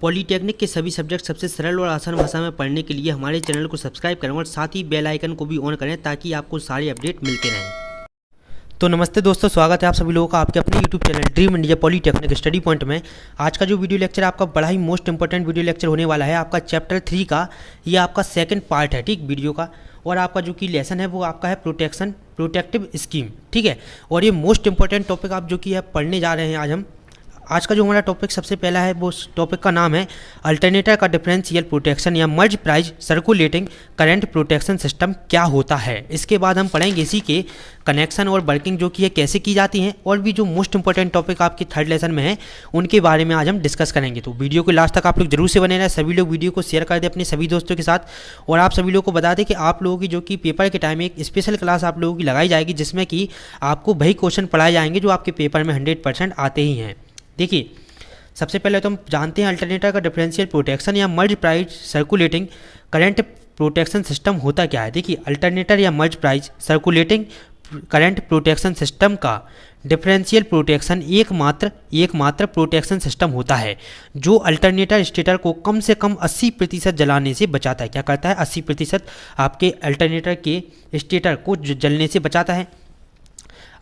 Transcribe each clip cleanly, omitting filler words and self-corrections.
Polytechnic के सभी subject सबसे सरल और आसान भाषा में पढ़ने के लिए हमारे चैनल को सब्सक्राइब करें और साथ ही बेल आइकन को भी ऑन करें ताकि आपको सारे अपडेट मिलते रहें। तो नमस्ते दोस्तों, स्वागत है आप सभी लोगों का आपके अपने YouTube channel dream India polytechnic study point में। आज का जो वीडियो लेक्चर आपका बड़ा ही मोस्ट इंपॉर्टेंट वीडियो लेक्चर होने वाला है आपका चैप्टर 3 का। ये आपका सेकंड पार्ट है, ठीक, वीडियो का। और आपका जो कि लेसन है वो आपका है प्रोटेक्टिव स्कीम, ठीक है। और ये मोस्ट इंपॉर्टेंट टॉपिक आप जो कि है पढ़ने जा रहे हैं आज हम। आज का जो हमारा टॉपिक सबसे पहला है वो टॉपिक का नाम है अल्टरनेटर का डिफरेंशियल प्रोटेक्शन या Merz Price circulating current protection system क्या होता है। इसके बाद हम पढ़ेंगे इसी के कनेक्शन और वर्किंग जो कि है कैसे की जाती हैं, और भी जो मोस्ट इंपॉर्टेंट टॉपिक आपके थर्ड लेसन में है उनके बारे में आज हम डिस्कस करेंगे। तो वीडियो को लास्ट तक आप लोग जरूर से बने रहें। सभी लोग वीडियो को शेयर कर दें अपने सभी दोस्तों के साथ। और आप सभी लोगों को बता दें कि आप लोगों की जो कि पेपर के टाइम एक स्पेशल क्लास आप लोगों की लगाई जाएगी जिसमें कि आपको वही क्वेश्चन पढ़ाए जाएंगे जो आपके पेपर में 100% आते ही हैं। देखिए, सबसे पहले तो हम जानते हैं अल्टरनेटर का डिफरेंशियल प्रोटेक्शन या Merz Price circulating current protection system होता क्या है। देखिए, अल्टरनेटर या Merz Price circulating current protection system का डिफरेंशियल प्रोटेक्शन एकमात्र प्रोटेक्शन सिस्टम होता है जो अल्टरनेटर स्टेटर को कम से कम 80% जलाने से बचाता है। क्या करता है? 80% आपके अल्टरनेटर के स्टेटर को जलने से बचाता है।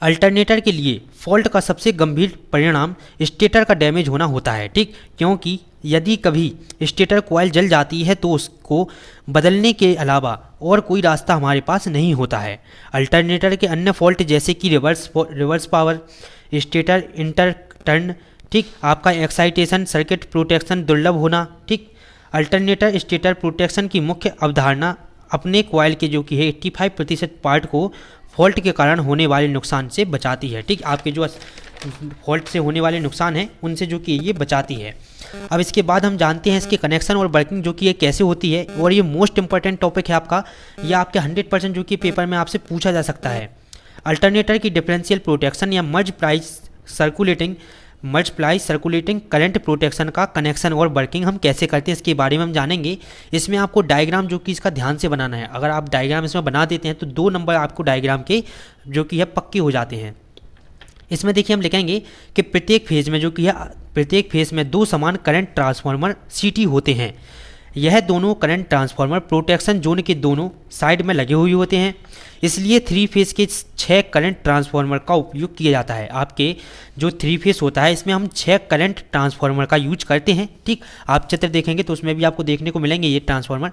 अल्टरनेटर के लिए फॉल्ट का सबसे गंभीर परिणाम स्टेटर का डैमेज होना होता है, ठीक, क्योंकि यदि कभी स्टेटर कॉइल जल जाती है तो उसको बदलने के अलावा और कोई रास्ता हमारे पास नहीं होता है। अल्टरनेटर के अन्य फॉल्ट जैसे कि रिवर्स पावर, स्टेटर इंटरटर्न, ठीक, आपका एक्साइटेशन सर्किट प्रोटेक्शन दुर्लभ होना, ठीक। अल्टरनेटर स्टेटर प्रोटेक्शन की मुख्य अवधारणा अपने कॉइल के जो कि है 85% पार्ट को फॉल्ट के कारण होने वाले नुकसान से बचाती है, ठीक। आपके जो फॉल्ट से होने वाले नुकसान हैं उनसे जो कि ये बचाती है। अब इसके बाद हम जानते हैं इसके कनेक्शन और वर्किंग जो कि ये कैसे होती है। और ये मोस्ट इंपॉर्टेंट टॉपिक है आपका, ये आपके 100% जो कि पेपर में आपसे पूछा जा सकता है। अल्टरनेटर की डिफरेंशियल प्रोटेक्शन या Merz Price circulating current protection का कनेक्शन और वर्किंग हम कैसे करते हैं इसके बारे में हम जानेंगे। इसमें आपको डायग्राम जो कि इसका ध्यान से बनाना है। अगर आप डायग्राम इसमें बना देते हैं तो 2 नंबर आपको डायग्राम के जो कि है पक्के हो जाते हैं। इसमें देखिए हम लिखेंगे कि प्रत्येक फेज में 2 समान करंट ट्रांसफार्मर CT होते हैं। यह दोनों करंट ट्रांसफार्मर प्रोटेक्शन जोन के दोनों साइड में लगे हुए होते हैं। इसलिए 3 फेज के 6 करंट ट्रांसफार्मर का उपयोग किया जाता है। आपके जो 3 फेज होता है इसमें हम 6 करंट ट्रांसफार्मर का यूज करते हैं, ठीक। आप चित्र देखेंगे तो उसमें भी आपको देखने को मिलेंगे ये ट्रांसफार्मर।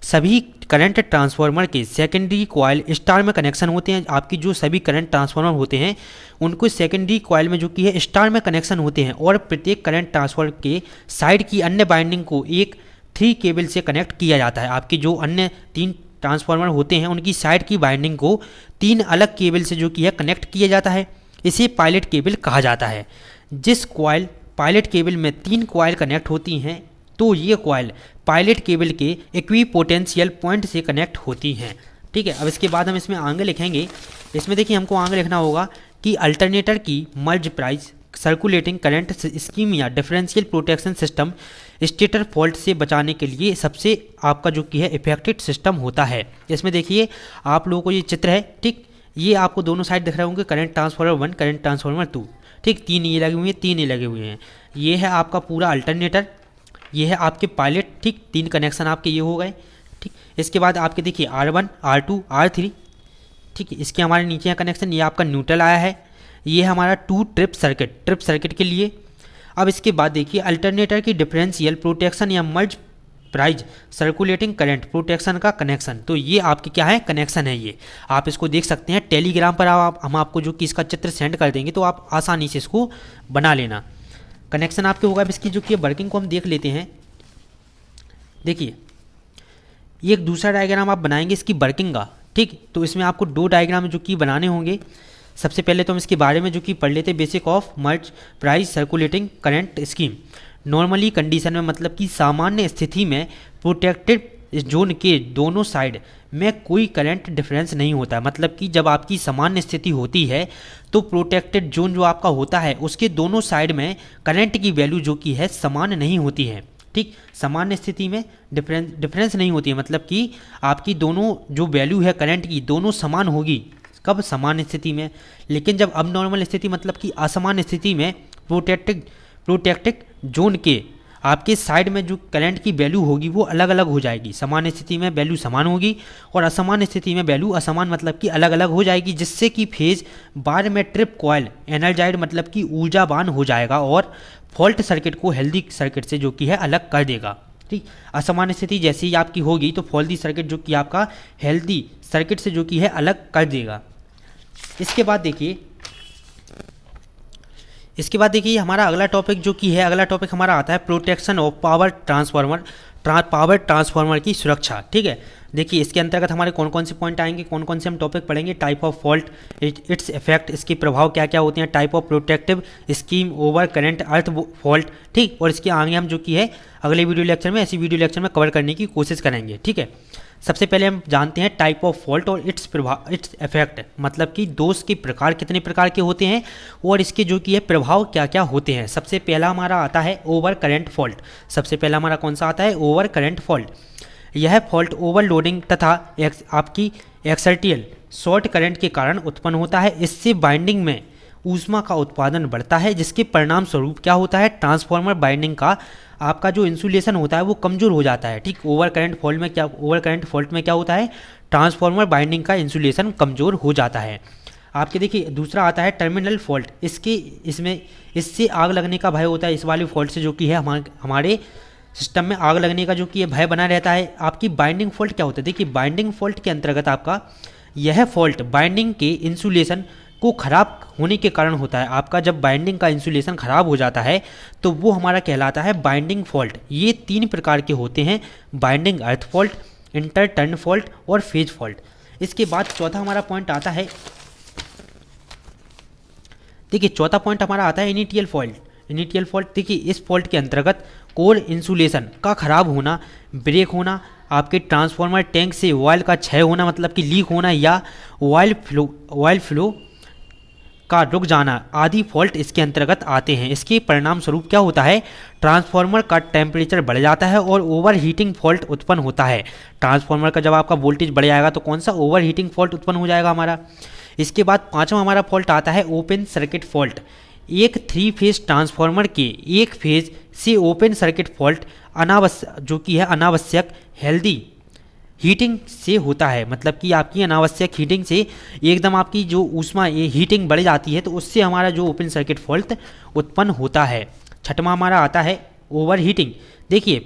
सभी करंट ट्रांसफार्मर के सेकेंडरी कॉइल स्टार में कनेक्शन होते हैं। आपकी जो सभी करंट ट्रांसफार्मर होते हैं उनको सेकेंडरी कॉइल में जो कि है स्टार में कनेक्शन होते हैं। और प्रत्येक करंट ट्रांसफार्मर के साइड की अन्य बाइंडिंग को एक 3 केबल से कनेक्ट किया जाता है। आपके जो अन्य 3 ट्रांसफार्मर होते हैं उनकी साइड की बाइंडिंग को 3 अलग केबल से जो कि है कनेक्ट किया जाता है। इसे पायलट केबल कहा जाता है। जिस कॉइल पायलट केबल में 3 कॉइल कनेक्ट होती हैं तो ये कॉइल पायलट केबल के इक्विपोटेंशियल पॉइंट से कनेक्ट होती हैं, ठीक है। अब इसके बाद हम इसमें आगे लिखेंगे। इसमें देखिए हमको आगे लिखना होगा कि अल्टरनेटर की मर्ज प्राइज सर्कुलेटिंग करंट स्कीम या differential protection system stator fault से बचाने के लिए सबसे आपका जो कि है इफेक्टिव सिस्टम होता है। इसमें देखिए आप लोगों को ये चित्र है, ठीक, ये आपको दोनों साइड दिख रहे होंगे, करंट ट्रांसफार्मर 1 करंट ट्रांसफार्मर 2, ठीक, 3 ये लगे हुए हैं, 3 ये लगे हुए हैं। ये है आपका पूरा अल्टरनेटर, ये है आपके पायलट, ठीक, 3 कनेक्शन आपके ये हो गए, ठीक। इसके बाद आपके देखिए R1 R2 R3, ठीक, इसके हमारे नीचे कनेक्शन, ये आपका न्यूट्रल आया है। ये है हमारा 2 ट्रिप सर्किट के लिए। अब इसके बाद देखिए अल्टरनेटर की डिफरेंशियल प्रोटेक्शन या Merz Price circulating current protection का कनेक्शन। तो ये आपके क्या है? कनेक्शन है। ये आप इसको देख सकते हैं टेलीग्राम पर। हम आपको जो कि इसका चित्र सेंड कर देंगे तो आप आसानी से इसको बना लेना। कनेक्शन आपके होगा। अब इसकी जो कि वर्किंग को हम देख लेते हैं। देखिए, ये एक दूसरा डायग्राम आप बनाएंगे इसकी वर्किंग का, ठीक। तो इसमें आपको 2 डायग्राम जो कि बनाने होंगे। सबसे पहले तो हम इसके बारे में जो कि पढ़ लेते हैं, basic of Merz Price circulating current scheme. Normally condition में मतलब कि सामान्य स्थिति में प्रोटेक्टेड जोन के दोनों साइड में कोई करंट डिफरेंस नहीं होता। मतलब कि जब आपकी सामान्य स्थिति होती है तो प्रोटेक्टेड जोन जो आपका होता है उसके दोनों साइड में करंट की वैल्यू जो कि है समान नहीं होती है, ठीक। सामान्य स्थिति में डिफरेंस नहीं होती है, मतलब कि आपकी दोनों जो वैल्यू है करंट की दोनों समान होगी। कब? सामान्य स्थिति में। लेकिन जब अब नॉर्मल स्थिति मतलब कि असामान्य स्थिति में प्रोटेक्टेड जोन के आपके साइड में जो करंट की वैल्यू होगी वो अलग अलग हो जाएगी। सामान्य स्थिति में वैल्यू समान होगी और असामान्य स्थिति में वैल्यू असमान मतलब कि अलग अलग हो जाएगी, जिससे कि फेज बार में ट्रिप कॉयल एनर्जाइड मतलब कि ऊर्जावान हो जाएगा और फॉल्ट सर्किट को हेल्दी सर्किट से जो कि है अलग कर देगा। ठीक, असामान्य स्थिति जैसे ही आपकी होगी तो फॉल्टी सर्किट जो कि आपका हेल्दी सर्किट से जो कि है अलग कर देगा। इसके बाद देखिए हमारा अगला टॉपिक हमारा आता है प्रोटेक्शन ऑफ पावर ट्रांसफार्मर की सुरक्षा। ठीक है, देखिए इसके अंतर्गत हमारे कौन कौन से पॉइंट आएंगे, कौन कौन से हम टॉपिक पढ़ेंगे। Type of fault, its effect, इसके प्रभाव क्या क्या होते हैं, type of protective scheme, over current, earth fault. ठीक, और इसके आगे हम जो कि है अगले वीडियो लेक्चर में कवर करने की कोशिश करेंगे। ठीक है, सबसे पहले हम जानते हैं टाइप ऑफ फॉल्ट और इट्स इफेक्ट, मतलब कि दोष के प्रकार कितने प्रकार के होते हैं और इसके जो कि है प्रभाव क्या क्या होते हैं। सबसे पहला हमारा आता है ओवर करंट फॉल्ट। सबसे पहला हमारा कौन सा आता है, ओवर करंट फॉल्ट। यह फॉल्ट ओवरलोडिंग तथा आपकी एक्सर्टियल शॉर्ट करंट के कारण उत्पन्न होता है। इससे बाइंडिंग में ऊष्मा का उत्पादन बढ़ता है, जिसके परिणाम स्वरूप क्या होता है, ट्रांसफार्मर बाइंडिंग का आपका जो इंसुलेशन होता है वो कमज़ोर हो जाता है। ठीक, ओवर करंट फॉल्ट में क्या होता है, ट्रांसफार्मर बाइंडिंग का इंसुलेशन कमज़ोर हो जाता है। आपके देखिए दूसरा आता है टर्मिनल फॉल्ट। इससे आग लगने का भय होता है। इस वाले फॉल्ट से जो कि है हमारे सिस्टम में आग लगने का जो कि भय बना रहता है। आपकी बाइंडिंग फॉल्ट क्या होता है, देखिए बाइंडिंग फॉल्ट के अंतर्गत आपका यह फॉल्ट बाइंडिंग के इंसुलेशन को खराब होने के कारण होता है। आपका जब बाइंडिंग का इंसुलेशन खराब हो जाता है तो वो हमारा कहलाता है बाइंडिंग फॉल्ट। ये 3 प्रकार के होते हैं, बाइंडिंग अर्थ फॉल्ट, इंटर टर्न फॉल्ट और फेज फॉल्ट। इसके बाद चौथा हमारा पॉइंट आता है, देखिए चौथा पॉइंट हमारा आता है इनिशियल फॉल्ट। देखिए इस फॉल्ट के अंतर्गत कोर इंसुलेशन का खराब होना, ब्रेक होना, आपके ट्रांसफार्मर टैंक से ऑयल का क्षय होना मतलब कि लीक होना या ऑयल फ्लो का रुक जाना आदि फॉल्ट इसके अंतर्गत आते हैं। इसके परिणाम स्वरूप क्या होता है, ट्रांसफार्मर का टेम्परेचर बढ़ जाता है और ओवर हीटिंग फॉल्ट उत्पन्न होता है। ट्रांसफार्मर का जब आपका वोल्टेज बढ़ जाएगा तो कौन सा, ओवर हीटिंग फॉल्ट उत्पन्न हो जाएगा हमारा। इसके बाद पांचवा हमारा फॉल्ट आता है ओपन सर्किट फॉल्ट। एक 3 फेज ट्रांसफार्मर के एक फेज से ओपन सर्किट फॉल्ट अनावश्यक हेल्दी हीटिंग से होता है, मतलब कि आपकी अनावश्यक हीटिंग से एकदम आपकी जो ऊष्मा हीटिंग बढ़ जाती है तो उससे हमारा जो ओपन सर्किट फॉल्ट उत्पन्न होता है। छठवां हमारा आता है ओवर हीटिंग। देखिए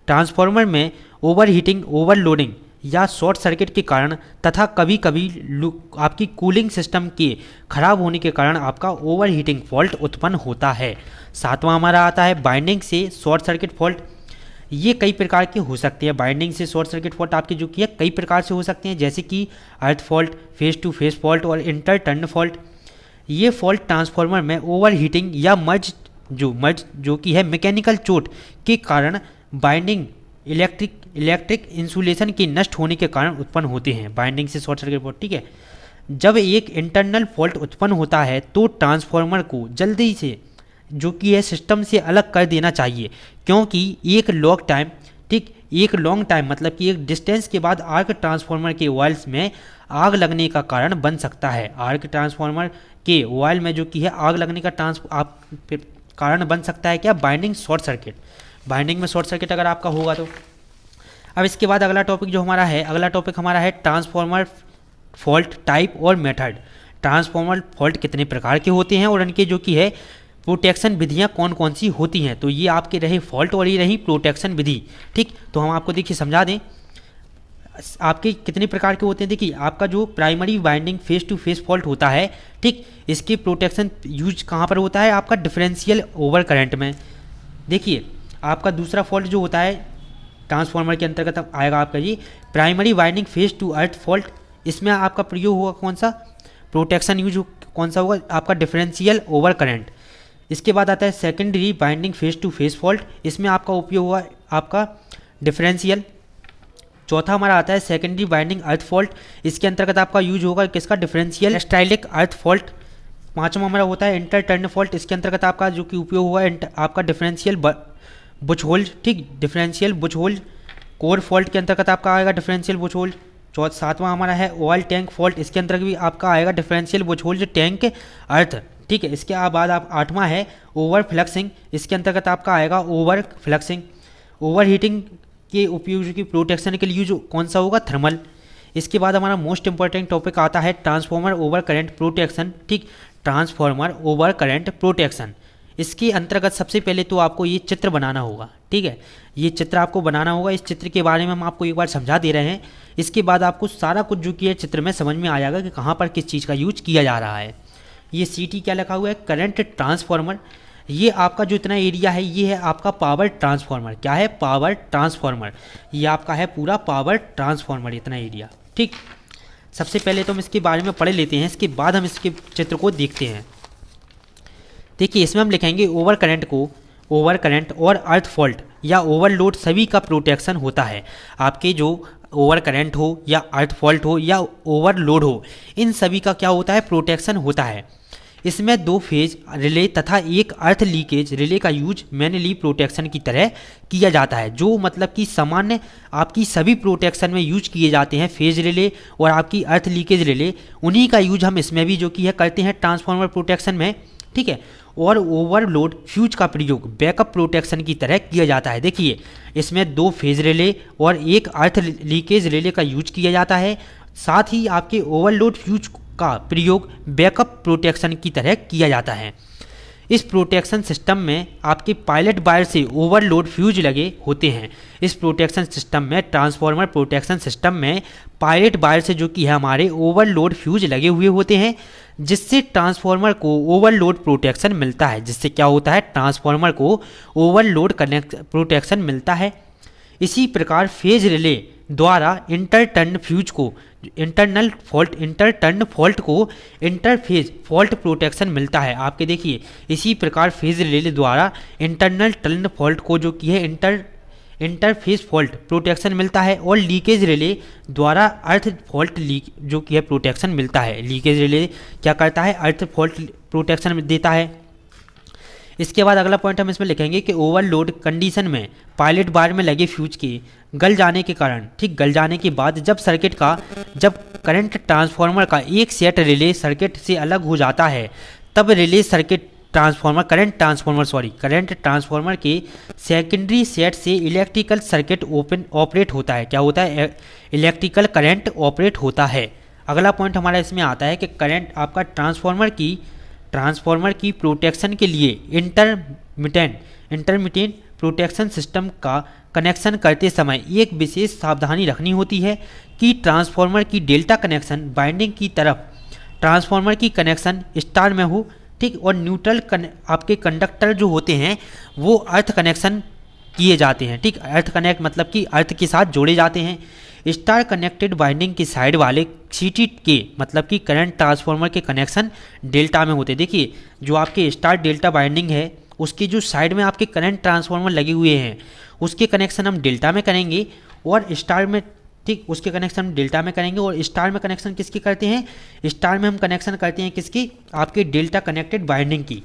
ट्रांसफार्मर में ओवर हीटिंग, ओवरलोडिंग या शॉर्ट सर्किट के कारण तथा कभी कभी आपकी कूलिंग सिस्टम के खराब होने के कारण आपका ओवर हीटिंग फॉल्ट उत्पन्न होता है। सातवां हमारा आता है बाइंडिंग से शॉर्ट सर्किट फॉल्ट। ये कई प्रकार के हो सकते हैं। बाइंडिंग से शॉर्ट सर्किट फॉल्ट आपके जो कि है कई प्रकार से हो सकते हैं, जैसे कि earth fault, phase to phase fault और इंटर टर्न फॉल्ट। ये फॉल्ट ट्रांसफार्मर में ओवर हीटिंग या मर्ज जो कि है मैकेनिकल चोट के कारण बाइंडिंग इलेक्ट्रिक इंसुलेशन के नष्ट होने के कारण उत्पन्न होते हैं। बाइंडिंग से शॉर्ट सर्किट फॉल्ट। ठीक है, जब एक इंटरनल फॉल्ट उत्पन्न होता है तो ट्रांसफार्मर को जल्दी से जो कि है सिस्टम से अलग कर देना चाहिए, क्योंकि एक लॉन्ग टाइम मतलब कि एक डिस्टेंस के बाद आर्क ट्रांसफार्मर के ऑयल्स में आग लगने का कारण बन सकता है। आर्क ट्रांसफार्मर के ऑयल में जो कि है आग लगने का कारण बन सकता है क्या, बाइंडिंग शॉर्ट सर्किट। बाइंडिंग में शॉर्ट सर्किट अगर आपका होगा तो। अब इसके बाद अगला टॉपिक हमारा है ट्रांसफार्मर फॉल्ट टाइप और मेथड। ट्रांसफार्मर फॉल्ट कितने प्रकार के होते हैं और उनके जो कि है प्रोटेक्शन विधियाँ कौन कौन सी होती हैं। तो ये आपके रहे फॉल्ट और ये रही प्रोटेक्शन विधि। ठीक, तो हम आपको देखिए समझा दें आपके कितने प्रकार के होते हैं। देखिए आपका जो primary winding phase to phase fault होता है, ठीक, इसके प्रोटेक्शन यूज कहाँ पर होता है, आपका डिफरेंशियल ओवर करंट में। देखिए आपका दूसरा फॉल्ट जो होता है ट्रांसफार्मर के अंतर्गत आएगा आपका जी primary winding phase to earth fault. इसमें आपका प्रयोग होगा कौन सा, प्रोटेक्शन यूज कौन सा होगा, आपका डिफरेंशियल ओवर करंट। इसके बाद आता है secondary winding phase to phase fault. इसमें आपका उपयोग हुआ आपका डिफरेंशियल। चौथा हमारा आता है सेकेंडरी बाइंडिंग अर्थ फॉल्ट। इसके अंतर्गत आपका यूज होगा किसका, डिफरेंशियल स्टाइलिक अर्थ फॉल्ट। पांचवा हमारा होता है इंटर टर्न फॉल्ट। इसके अंतर्गत आपका जो कि उपयोग हुआ आपका डिफरेंशियल बुच होल्ड। ठीक, differential Buchholz. Core fault के अंतर्गत आपका आएगा डिफरेंशियल बुच होल्ड। सातवां हमारा है ऑयल टैंक फॉल्ट। इसके अंतर्गत भी आपका आएगा डिफरेंशियल बुच होल्ड टैंक अर्थ। ठीक है। इसके बाद आप 8वां है ओवर फ्लक्सिंग, इसके अंतर्गत आपका आएगा ओवर फ्लक्सिंग। ओवर हीटिंग के उपयोग की प्रोटेक्शन के लिए जो कौन सा होगा, थर्मल। इसके बाद हमारा मोस्ट इंपॉर्टेंट टॉपिक आता है ट्रांसफॉर्मर ओवर करंट प्रोटेक्शन, ठीक, ट्रांसफॉर्मर ओवर करंट प्रोटेक्शन। इसके अंतर्गत सबसे पहले तो आपको ये चित्र बनाना होगा, ठीक है, ये चित्र आपको बनाना होगा। इस चित्र के बारे में हम आपको एक बार समझा दे रहे हैं, इसके बाद आपको सारा कुछ जो कि है चित्र में समझ में आ जाएगा कि कहाँ पर किस चीज़ का यूज किया जा रहा है। ये CT क्या लिखा हुआ है, करंट ट्रांसफॉर्मर। ये आपका जो इतना एरिया है ये है आपका पावर ट्रांसफॉर्मर। क्या है, पावर ट्रांसफॉर्मर। ये आपका है पूरा पावर ट्रांसफॉर्मर, इतना एरिया, ठीक। सबसे पहले तो हम इसके बारे में पढ़ लेते हैं, इसके बाद हम इसके चित्र को देखते हैं। देखिए इसमें हम लिखेंगे ओवर करंट को, ओवर करंट और अर्थ फॉल्ट या ओवरलोड सभी का प्रोटेक्शन होता है। आपके जो ओवर करंट हो या अर्थ फॉल्ट हो या ओवरलोड हो, इन सभी का क्या होता है, प्रोटेक्शन होता है। इसमें 2 फेज रिले तथा एक अर्थ लीकेज रिले का यूज मैनुअली प्रोटेक्शन की तरह किया जाता है, जो मतलब कि सामान्य आपकी सभी प्रोटेक्शन में यूज किए जाते हैं। फेज रिले और आपकी अर्थ लीकेज रिले, उन्हीं का यूज हम इसमें भी जो कि है करते हैं ट्रांसफॉर्मर प्रोटेक्शन में, ठीक है। और ओवरलोड फ्यूज का प्रयोग बैकअप प्रोटेक्शन की तरह किया जाता है। देखिए इसमें 2 फेज रिले और एक अर्थ लीकेज रिले का यूज किया जाता है, साथ ही आपके ओवरलोड फ्यूज का प्रयोग बैकअप प्रोटेक्शन की तरह किया जाता है। इस प्रोटेक्शन सिस्टम में आपके पायलट वायर से ओवरलोड फ्यूज लगे होते हैं। इस प्रोटेक्शन सिस्टम में, ट्रांसफॉर्मर प्रोटेक्शन सिस्टम में पायलट वायर से जो कि है हमारे ओवरलोड फ्यूज लगे हुए होते हैं, जिससे ट्रांसफॉर्मर को ओवरलोड प्रोटेक्शन मिलता है। जिससे क्या होता है, ट्रांसफॉर्मर को ओवरलोड प्रोटेक्शन मिलता है। इसी प्रकार फेज रिले द्वारा इंटरटर्न फ्यूज को इंटरटर्न फॉल्ट को इंटरफेज फॉल्ट प्रोटेक्शन मिलता है। आपके देखिए इसी प्रकार फेज रिले द्वारा इंटरनल टर्न फॉल्ट को जो कि है इंटरफेस फॉल्ट प्रोटेक्शन मिलता है, और लीकेज रिले द्वारा अर्थ फॉल्ट जो कि है प्रोटेक्शन मिलता है। लीकेज रिले क्या करता है, अर्थ फॉल्ट प्रोटेक्शन देता है। इसके बाद अगला पॉइंट हम इसमें लिखेंगे कि ओवरलोड कंडीशन में पायलट बार में लगे फ्यूज के गल जाने के कारण, ठीक, गल जाने के बाद जब करंट ट्रांसफार्मर का एक सेट रिले सर्किट से अलग हो जाता है, तब रिले सर्किट करंट ट्रांसफार्मर के सेकेंडरी सेट से इलेक्ट्रिकल सर्किट ऑपरेट होता है। क्या होता है, इलेक्ट्रिकल करंट ऑपरेट होता है। अगला पॉइंट हमारा इसमें आता है कि करंट आपका ट्रांसफार्मर की प्रोटेक्शन के लिए इंटरमिटेंट प्रोटेक्शन सिस्टम का कनेक्शन करते समय एक विशेष सावधानी रखनी होती है कि ट्रांसफार्मर की डेल्टा कनेक्शन बाइंडिंग की तरफ ट्रांसफार्मर की कनेक्शन स्टार में हो, ठीक, और न्यूट्रल आपके कंडक्टर जो होते हैं वो अर्थ कनेक्शन किए जाते हैं, ठीक। अर्थ कनेक्ट मतलब कि अर्थ के साथ जोड़े जाते हैं। स्टार कनेक्टेड बाइंडिंग की साइड वाले CT के मतलब कि करंट ट्रांसफार्मर के कनेक्शन डेल्टा में होते हैं। देखिए जो आपके स्टार डेल्टा बाइंडिंग है उसकी जो साइड में आपके करंट ट्रांसफार्मर लगे हुए हैं उसके कनेक्शन हम डेल्टा में करेंगे, और स्टार में, ठीक, उसके कनेक्शन हम डेल्टा में करेंगे। और स्टार में कनेक्शन किसकी करते हैं, स्टार में हम कनेक्शन करते हैं किसकी, आपके डेल्टा कनेक्टेड बाइंडिंग की।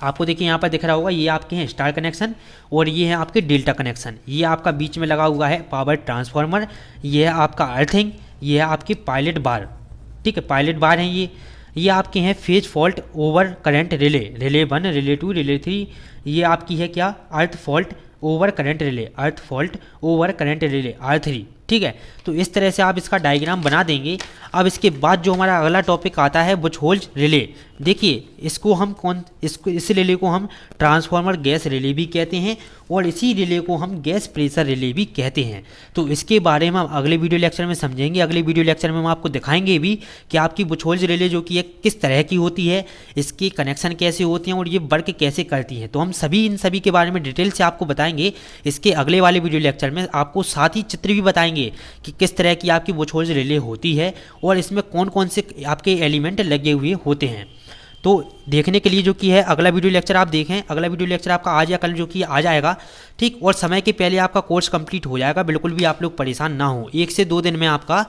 आपको देखिए यहाँ पर दिख रहा होगा, ये आपके हैं स्टार कनेक्शन और ये है आपके डेल्टा कनेक्शन। ये आपका बीच में लगा हुआ है पावर ट्रांसफार्मर, ये है आपका अर्थिंग, ये है आपकी पायलट बार, ठीक है, पायलट बार हैं ये आपके हैं phase fault over current relay 1, relay 2, relay 3। ये आपकी है क्या, अर्थ फॉल्ट ओवर करंट रिले, अर्थ fault over current relay R3, ठीक है। तो इस तरह से आप इसका डायग्राम बना देंगे। अब इसके बाद जो हमारा अगला टॉपिक आता है बुश होल्स रिले। देखिए इस रिले को हम ट्रांसफार्मर गैस रिले भी कहते हैं और इसी रिले को हम गैस प्रेशर रिले भी कहते हैं। तो इसके बारे में हम अगले वीडियो लेक्चर में समझेंगे। अगले वीडियो लेक्चर में हम आपको दिखाएंगे भी कि आपकी बुश होल्स रिले जो कि किस तरह की होती है, इसके कनेक्शन कैसे होते हैं और ये वर्क कैसे करती हैं। तो हम इन सभी के बारे में डिटेल से आपको बताएंगे इसके अगले वाले वीडियो लेक्चर में। आपको साथ ही चित्र भी बताएंगे कि किस तरह की आपकी बुश होल्स रिले होती है और इसमें कौन कौन से आपके एलिमेंट लगे हुए होते हैं। तो देखने के लिए जो कि है अगला वीडियो लेक्चर आप देखें। अगला वीडियो लेक्चर आपका आज या कल जो कि आ जाएगा, ठीक, और समय के पहले आपका कोर्स कंप्लीट हो जाएगा। बिल्कुल भी आप लोग परेशान ना हो, 1 से 2 दिन में आपका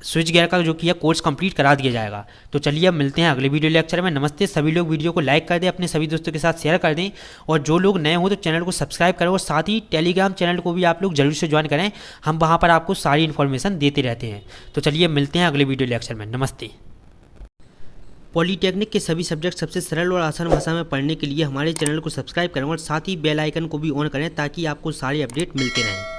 स्विच गियर का जो कि है कोर्स कंप्लीट करा दिया जाएगा। तो चलिए अब मिलते हैं अगले वीडियो लेक्चर में। नमस्ते। सभी लोग वीडियो को लाइक कर दें, अपने सभी दोस्तों के साथ शेयर कर दें, और जो लोग नए हो तो चैनल को सब्सक्राइब करें, और साथ ही टेलीग्राम चैनल को भी आप लोग जरूर से ज्वाइन करें। हम वहाँ पर आपको सारी इन्फॉर्मेशन देते रहते हैं। तो चलिए मिलते हैं अगले वीडियो लेक्चर में। नमस्ते। पॉलीटेक्निक के सभी सब्जेक्ट सबसे सरल और आसान भाषा में पढ़ने के लिए हमारे चैनल को सब्सक्राइब करें और साथ ही बेल आइकन को भी ऑन करें ताकि आपको सारे अपडेट मिलते रहें।